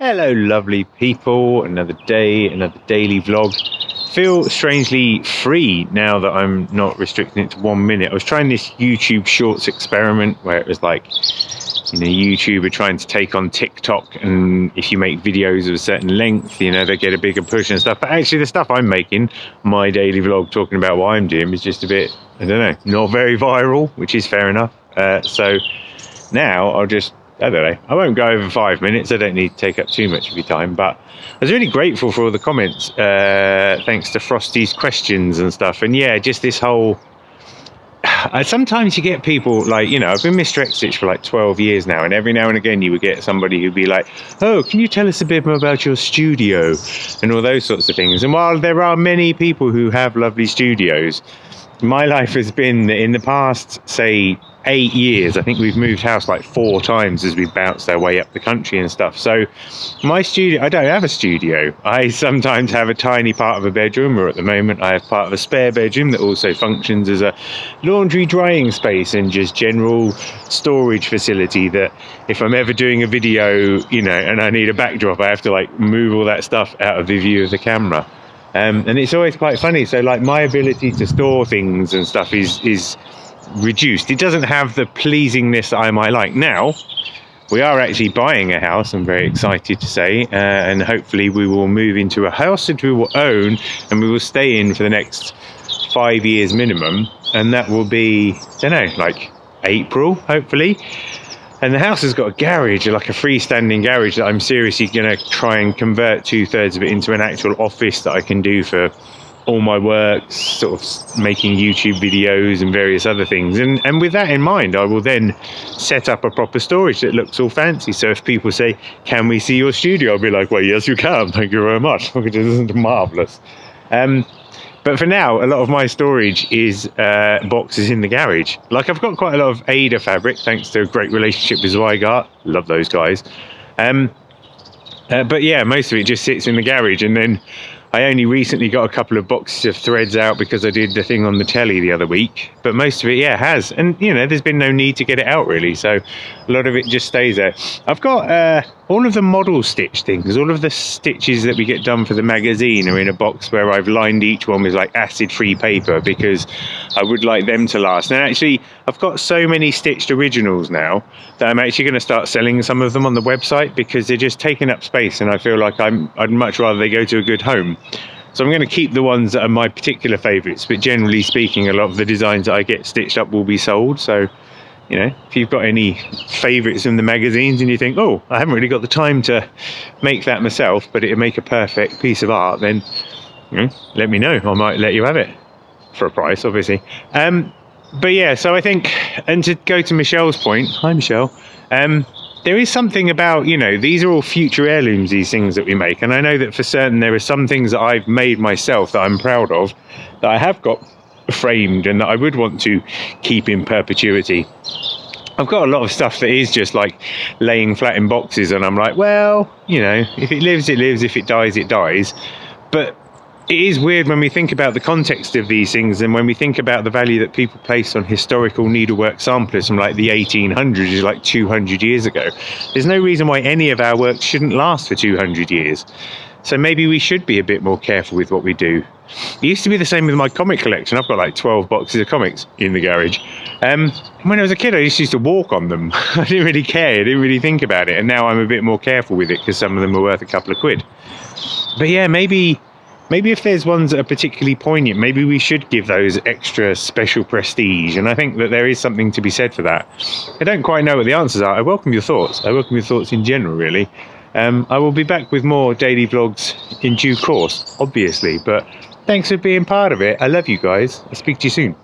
Hello lovely people, another day, another daily vlog. Feel strangely free now that I'm not restricting it to 1 minute. I was trying this YouTube Shorts experiment where it was like, YouTube are trying to take on TikTok, and if you make videos of a certain length, they get a bigger push and stuff. But actually the stuff I'm making, my daily vlog talking about what I'm doing, is just a bit, not very viral, which is fair enough. So now I'll just, I won't go over 5 minutes. I don't need to take up too much of your time, but I was really grateful for all the comments, thanks to Frosty's questions and stuff. And yeah, just this whole, sometimes you get people like, I've been Mr. X-Stitch for like 12 years now, and every now and again you would get somebody who'd be like, oh, can you tell us a bit more about your studio and all those sorts of things. And while there are many people who have lovely studios, my life has been that in the past, say, 8 years, I think we've moved house like 4 times as we've bounced our way up the country and stuff. So my studio, I don't have a studio. I sometimes have a tiny part of a bedroom, or at the moment I have part of a spare bedroom that also functions as a laundry drying space and just general storage facility, that if I'm ever doing a video, and I need a backdrop, I have to like move all that stuff out of the view of the camera. And it's always quite funny. So like my ability to store things and stuff is reduced. It doesn't have the pleasingness that I might like. Now we are actually buying a house, I'm very excited to say, and hopefully we will move into a house that we will own and we will stay in for the next 5 years minimum, and that will be, like April hopefully. And the house has got a garage, like a freestanding garage, that I'm seriously going to try and convert 2/3 of it into an actual office that I can do for all my work, sort of making YouTube videos and various other things. And with that in mind, I will then set up a proper storage that looks all fancy. So if people say, can we see your studio? I'll be like, well, yes, you can. Thank you very much. This isn't marvellous. But for now, a lot of my storage is boxes in the garage. Like, I've got quite a lot of Ada fabric, thanks to a great relationship with Zweigart. Love those guys. But yeah, most of it just sits in the garage. And then I only recently got a couple of boxes of threads out because I did the thing on the telly the other week. But most of it, yeah, has. And, there's been no need to get it out, really. So a lot of it just stays there. I've got all of the model stitch things, all of the stitches that we get done for the magazine are in a box where I've lined each one with, like, acid-free paper because I would like them to last. And actually, I've got so many stitched originals now that I'm actually going to start selling some of them on the website because they're just taking up space, and I feel like I'd much rather they go to a good home. So I'm going to keep the ones that are my particular favourites, but generally speaking, a lot of the designs that I get stitched up will be sold. So, if you've got any favourites in the magazines and you think, oh, I haven't really got the time to make that myself, but it'll make a perfect piece of art, then let me know. I might let you have it for a price, obviously. But yeah, so I think, and to go to Michelle's point, hi Michelle, there is something about, these are all future heirlooms, these things that we make. And I know that for certain there are some things that I've made myself that I'm proud of, that I have got framed and that I would want to keep in perpetuity. I've got a lot of stuff that is just like laying flat in boxes, and I'm like, well, if it lives, it lives. If it dies, it dies. But it is weird when we think about the context of these things, and when we think about the value that people place on historical needlework samplers from like the 1800s, like 200 years ago. There's no reason why any of our work shouldn't last for 200 years. So maybe we should be a bit more careful with what we do. It used to be the same with my comic collection. I've got like 12 boxes of comics in the garage. When I was a kid, I used to walk on them. I didn't really care. I didn't really think about it. And now I'm a bit more careful with it because some of them are worth a couple of quid. But yeah, maybe if there's ones that are particularly poignant, maybe we should give those extra special prestige. And I think that there is something to be said for that. I don't quite know what the answers are. I welcome your thoughts. I welcome your thoughts in general, really. I will be back with more daily vlogs in due course, obviously. But thanks for being part of it. I love you guys. I'll speak to you soon.